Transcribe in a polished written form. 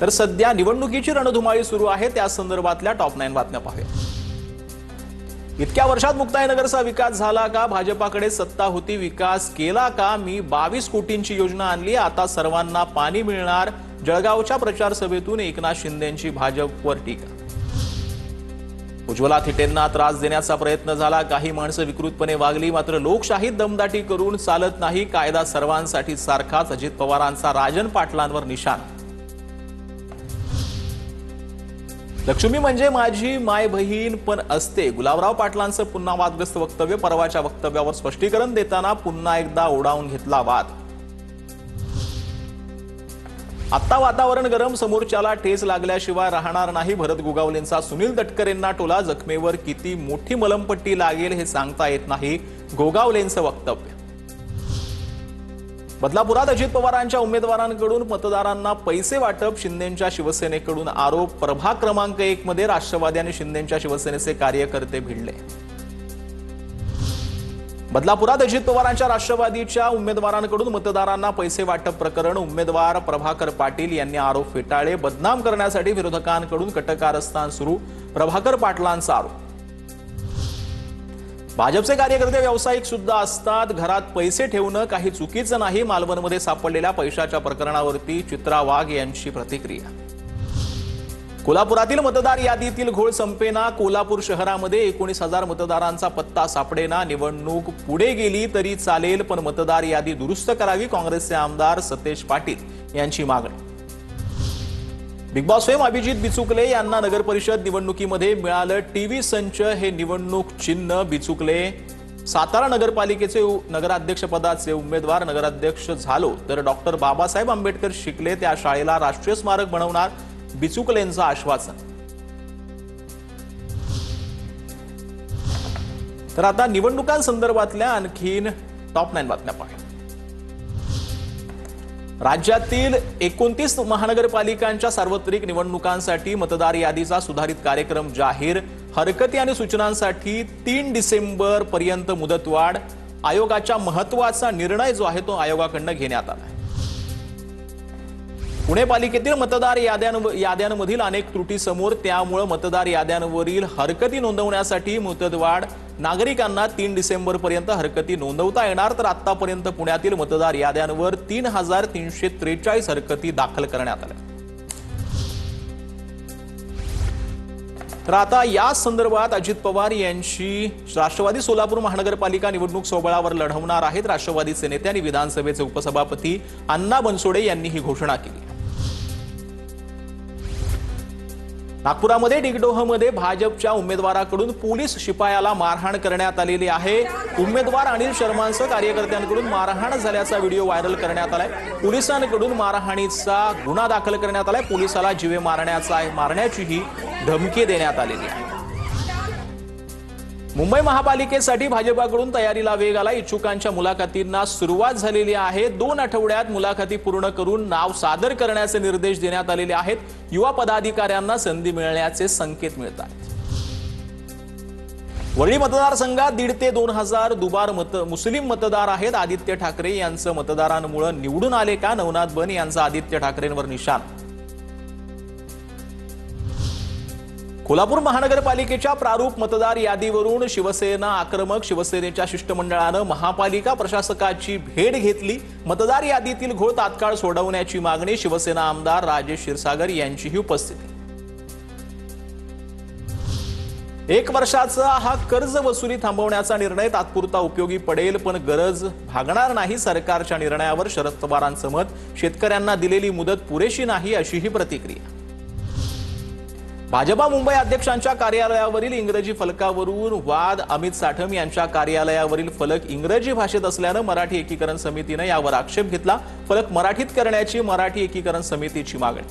तर सध्या निवडणुकीची रणधुमाळी सुरू आहे, त्या संदर्भातल्या टॉप 9 बातम्या पाहूया। इतक्या वर्षात मुक्ताईनगरचा विकास झाला का? भाजपाकडे सत्ता होती, विकास केला का? मी 22 कोटींची योजना आणली, आता सर्वांना पाणी मिळणार। जळगावच्या प्रचार सभेतून एकनाथ शिंदेंची भाजपवर टीका। उज्ज्वला थिटेंना त्रास देण्याचा प्रयत्न झाला, काही माणसं विकृतपणे वागली, मात्र लोकशाहीत दमदाटी करून चालत नाही, कायदा सर्वांसाठी सारखाच। अजित पवारांचा राजन पाटलांवर निशाणा। लक्ष्मी म्हणजे माझी माय बहीण पण असते, गुलाबराव पाटलांचं पुन्हा वादग्रस्त वक्तव्य। परवाच्या वक्तव्यावर स्पष्टीकरण देताना पुन्हा एकदा ओढावून घेतला वाद। आता वातावरण गरम, समोरच्याला ठेच लागल्याशिवाय राहणार नाही। भरत गोगावलेंचा सुनील तटकरेंना टोला, जखमेवर किती मोठी मलमपट्टी लागेल हे सांगता येत नाही, गोगावलेंचं वक्तव्य। बदलापुरात अजित पवारांच्या उमेदवारांकडून मतदारांना पैसे वाटप, शिंदेंच्या शिवसेनेकडून आरोप। प्रभाग क्रमांक 1 मध्ये राष्ट्रवादी आणि शिंदेंच्या शिवसेनेचे कार्यकर्ते भिडले। बदलापुरात अजित पवारांच्या राष्ट्रवादीच्या उमेदवारांकडून मतदारांना पैसे वाटप प्रकरण, उमेदवार प्रभाकर पाटील यांनी आरोप फेटाळले। बदनाम करण्यासाठी विरोधकांकडून कटकारस्थान सुरू, प्रभाकर पाटलांचा आरोप। भाजपचे कार्यकर्ते व्यावसायिक सुद्धा असतात, घरात पैसे ठेवणं काही चुकीचं नाही। मालवणमध्ये सापडलेल्या पैशाच्या प्रकरणावरती चित्रा वाघ यांची प्रतिक्रिया। कोल्हापुरातील मतदार यादीतील घोळ संपेना, कोल्हापूर शहरामध्ये 19,000 मतदारांचा पत्ता सापडेना। निवडणूक पुढे गेली तरी चालेल, पण मतदार यादी दुरुस्त करावी, काँग्रेसचे आमदार सतेज पाटील यांची मागणी। Big boss fame Abhijit Bichukale यांना नगर परिषद निवडणुकीमध्ये मिळालं टीव्ही संच, हे निवडणूक चिन्ह। बिचुकले सातारा नगरपालिकेचे नगराध्यक्षपदाचे उमेदवार, नगराध्यक्ष झालो तर डॉक्टर बाबासाहेब आंबेडकर शिकले त्या शाळेला राष्ट्रीय स्मारक बनवणार, बिचुकलेंचं आश्वासन। तर आता निवडणुकांसंदर्भातल्या आणखीन टॉप 9 बातम्या पाहूया। राज्यातील 29 महानगरपालिकांच्या सार्वत्रिक निवडणुकांसाठी मतदार यादीचा सुधारित कार्यक्रम जाहीर। हरकती आणि सूचनांसाठी 3 डिसेंबर पर्यंत मुदतवाढ। आयोगाच्या महत्त्वाचा निर्णय जो आहे तो आयोगाकडून घेण्यात आला आहे। पुणे पालिकेतील मतदार याद्यांमधील अनेक त्रुटी समोर, त्यामुळे मतदार याद्यांवरील हरकती नोंदवण्यासाठी मुदतवाढ। नागरिकांना 3 डिसेंबर पर्यंत हरकती नोंदवता येणार, तर आतापर्यंत पुण्यातील मतदार याद्यांवर 3,343 हरकती दाखल करण्यात आल्या। तर आता या संदर्भात अजित पवार यांची राष्ट्रवादी सोलापूर महानगरपालिका निवडणूक सोहळ्यावर लढवणार आहेत। राष्ट्रवादीचे नेते आणि विधानसभेचे उपसभापती अण्णा बनसोडे यांनी ही घोषणा केली। नागपुरामध्ये डिगडोहमध्ये भाजपच्या उमेदवाराकडून पोलीस शिपायाला मारहाण करण्यात आलेली आहे। उमेदवार अनिल शर्मांसह कार्यकर्त्यांकडून मारहाण झाल्याचा व्हिडिओ व्हायरल करण्यात आलाय। पोलिसांकडून मारहाणीचा गुन्हा दाखल करण्यात आलाय। पोलिसाला जीवे मारण्याचीही धमकी देण्यात आलेली आहे। मुंबई महापालिकेसाठी भाजपाकडून तयारीला वेग आला। इच्छुकांच्या मुलाखतींना सुरुवात झालेली आहे। 2 आठवड्यात मुलाखती पूर्ण करून नाव सादर करण्याचे निर्देश देण्यात आलेले आहेत। युवा पदाधिकाऱ्यांना संधी मिळण्याचे संकेत मिळतात। वरळी मतदारसंघात 1,500 ते 2,000 दुबार मुस्लिम मतदार आहेत। आदित्य ठाकरे यांचं मतदारांमुळे निवडून आले का? नवनाथ बन यांचा आदित्य ठाकरेंवर निशाणा। कोल्हापूर महानगरपालिकेच्या प्रारूप मतदार यादीवरून शिवसेना आक्रमक। शिवसेनेच्या शिष्टमंडळानं महापालिका प्रशासकाची भेट घेतली। मतदार यादीतील घोळ तात्काळ सोडवण्याची मागणी। शिवसेना आमदार राजेश क्षीरसागर यांचीही उपस्थिती। 1 वर्षाचा हा कर्ज वसुली थांबवण्याचा निर्णय तात्पुरता उपयोगी पडेल, पण गरज भागणार नाही। सरकारच्या निर्णयावर शरद पवारांचं मत। शेतकऱ्यांना दिलेली मुदत पुरेशी नाही, अशीही प्रतिक्रिया। भाजपा मुंबई अध्यक्षांच्या कार्यालयावरील इंग्रजी फलकावरून वाद। अमित साठम यांच्या कार्यालयावरील फलक इंग्रजी भाषेत असल्यानं मराठी एकीकरण समितीने यावर आक्षेप घेतला। फलक मराठीत करण्याची मराठी एकीकरण समितीची मागणी।